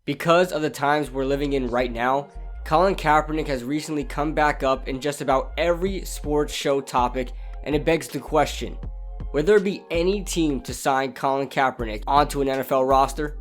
Because of the times we're living in right now, Colin Kaepernick has recently come back up in just about every sports show topic, and it begs the question, will there be any team to sign Colin Kaepernick onto an NFL roster?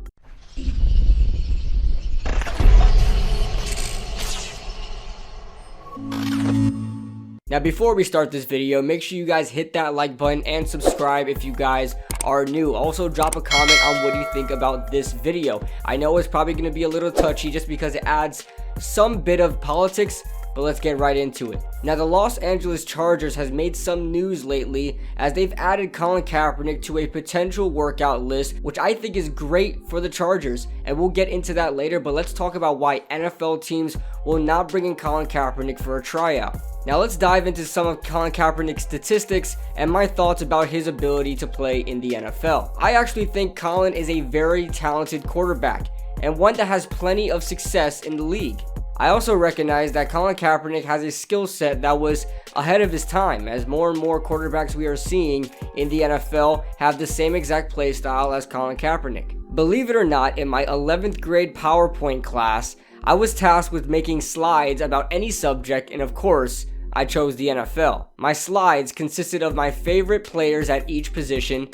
Now before we start this video, make sure you guys hit that like button and subscribe if you guys are new. Also drop a comment on what you think about this video. I know it's probably going to be a little touchy just because it adds some bit of politics, but let's get right into it. Now the Los Angeles Chargers has made some news lately as they've added Colin Kaepernick to a potential workout list, which I think is great for the Chargers, and we'll get into that later. But let's talk about why NFL teams will not bring in Colin Kaepernick for a tryout. Now let's dive into some of Colin Kaepernick's statistics and my thoughts about his ability to play in the NFL. I actually think Colin is a very talented quarterback and one that has plenty of success in the league. I also recognize that Colin Kaepernick has a skill set that was ahead of his time, as more and more quarterbacks we are seeing in the NFL have the same exact play style as Colin Kaepernick. Believe it or not, in my 11th grade PowerPoint class, I was tasked with making slides about any subject, and of course, I chose the NFL. My slides consisted of my favorite players at each position,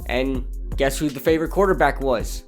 and guess who the favorite quarterback was?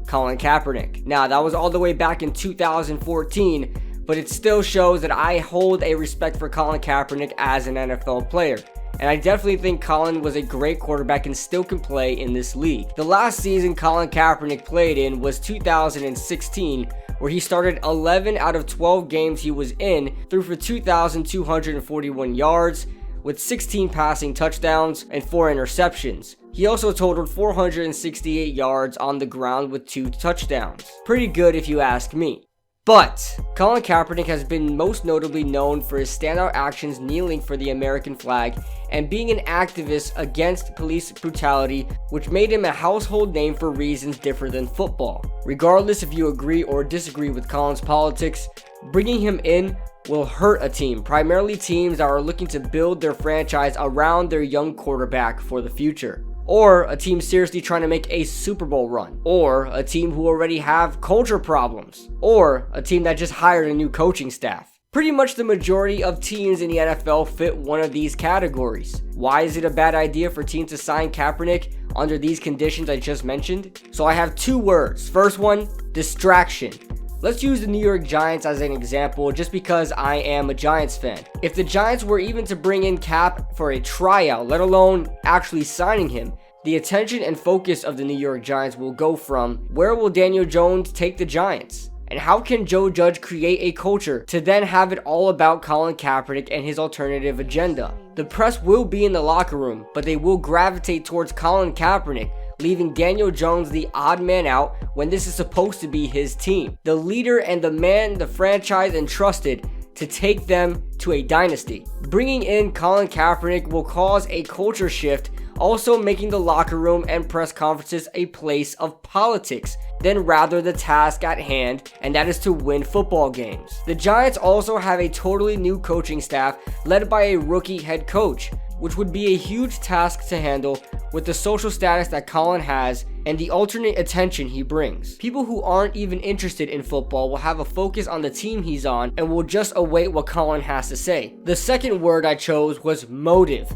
Colin Kaepernick. Now, that was all the way back in 2014, but it still shows that I hold a respect for Colin Kaepernick as an NFL player. And I definitely think Colin was a great quarterback and still can play in this league. The last season Colin Kaepernick played in was 2016, where he started 11 out of 12 games he was in, threw for 2,241 yards, with 16 passing touchdowns and 4 interceptions. He also totaled 468 yards on the ground with 2 touchdowns. Pretty good if you ask me. But Colin Kaepernick has been most notably known for his standout actions kneeling for the American flag and being an activist against police brutality, which made him a household name for reasons different than football. Regardless if you agree or disagree with Colin's politics, bringing him in will hurt a team, primarily teams that are looking to build their franchise around their young quarterback for the future. Or a team seriously trying to make a Super Bowl run. Or a team who already have culture problems. Or a team that just hired a new coaching staff. Pretty much the majority of teams in the NFL fit one of these categories. Why is it a bad idea for teams to sign Kaepernick under these conditions I just mentioned? So I have 2 words. First one, distraction. Let's use the New York Giants as an example just because I am a Giants fan. If the Giants were even to bring in Cap for a tryout, let alone actually signing him, the attention and focus of the New York Giants will go from where will Daniel Jones take the Giants? And how can Joe Judge create a culture to then have it all about Colin Kaepernick and his alternative agenda? The press will be in the locker room, but they will gravitate towards Colin Kaepernick, leaving Daniel Jones the odd man out when this is supposed to be his team. The leader and the man the franchise entrusted to take them to a dynasty. Bringing in Colin Kaepernick will cause a culture shift, also making the locker room and press conferences a place of politics, than rather the task at hand, and that is to win football games. The Giants also have a totally new coaching staff led by a rookie head coach, which would be a huge task to handle with the social status that Colin has and the alternate attention he brings. People who aren't even interested in football will have a focus on the team he's on and will just await what Colin has to say. The second word I chose was motive.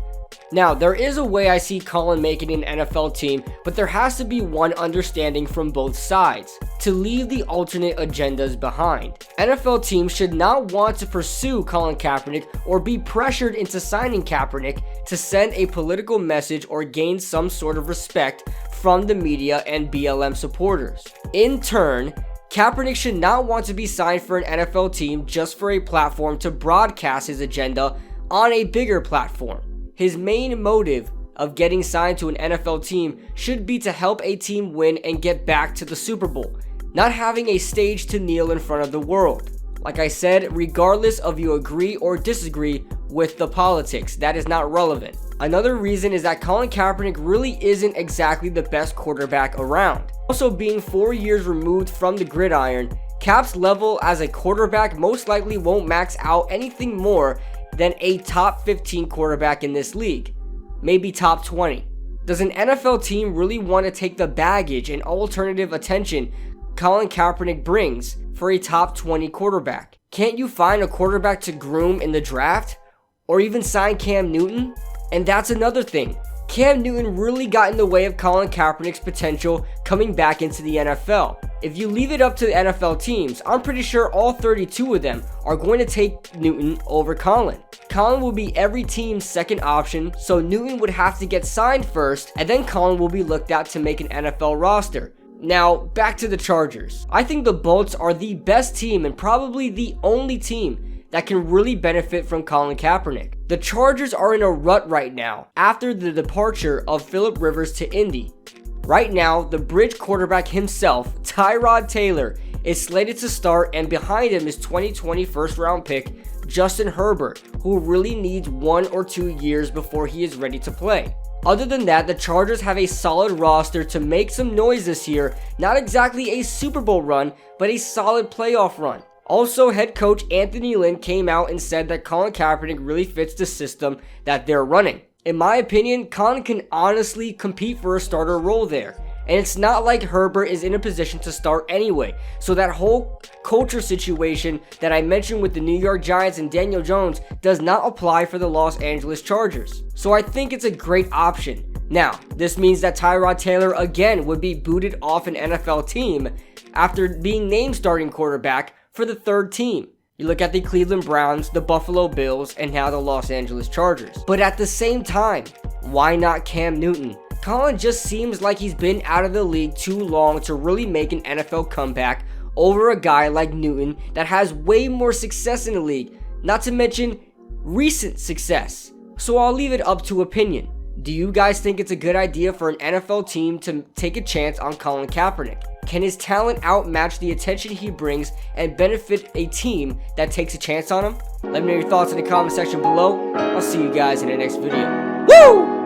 Now, there is a way I see Colin making an NFL team, but there has to be one understanding from both sides to leave the alternate agendas behind. NFL teams should not want to pursue Colin Kaepernick or be pressured into signing Kaepernick to send a political message or gain some sort of respect from the media and BLM supporters. In turn, Kaepernick should not want to be signed for an NFL team just for a platform to broadcast his agenda on a bigger platform. His main motive of getting signed to an NFL team should be to help a team win and get back to the Super Bowl, not having a stage to kneel in front of the world. Like I said, regardless of you agree or disagree with the politics, that is not relevant. Another reason is that Colin Kaepernick really isn't exactly the best quarterback around. Also, being 4 years removed from the gridiron, Cap's level as a quarterback most likely won't max out anything more than a top 15 quarterback in this league, maybe top 20. Does an NFL team really want to take the baggage and alternative attention Colin Kaepernick brings for a top 20 quarterback? Can't you find a quarterback to groom in the draft? Or even sign Cam Newton? And that's another thing. Cam Newton really got in the way of Colin Kaepernick's potential coming back into the NFL. If you leave it up to the NFL teams, I'm pretty sure all 32 of them are going to take Newton over Colin. Colin will be every team's second option, so Newton would have to get signed first, and then Colin will be looked at to make an NFL roster. Now, back to the Chargers. I think the Bolts are the best team and probably the only team that can really benefit from Colin Kaepernick. The Chargers are in a rut right now after the departure of Phillip Rivers to Indy. Right now, the bridge quarterback himself, Tyrod Taylor, is slated to start, and behind him is 2020 first-round pick Justin Herbert, who really needs 1 or 2 years before he is ready to play. Other than that, the Chargers have a solid roster to make some noise this year. Not exactly a Super Bowl run, but a solid playoff run. Also, head coach Anthony Lynn came out and said that Colin Kaepernick really fits the system that they're running. In my opinion, Colin can honestly compete for a starter role there. And it's not like Herbert is in a position to start anyway. So that whole culture situation that I mentioned with the New York Giants and Daniel Jones does not apply for the Los Angeles Chargers. So I think it's a great option. Now, this means that Tyrod Taylor again would be booted off an NFL team after being named starting quarterback for the third team. You look at the Cleveland Browns, the Buffalo Bills, and now the Los Angeles Chargers. But at the same time, why not Cam Newton? Colin just seems like he's been out of the league too long to really make an NFL comeback over a guy like Newton that has way more success in the league, not to mention recent success. So I'll leave it up to opinion. Do you guys think it's a good idea for an NFL team to take a chance on Colin Kaepernick? Can his talent outmatch the attention he brings and benefit a team that takes a chance on him? Let me know your thoughts in the comment section below. I'll see you guys in the next video. Woo!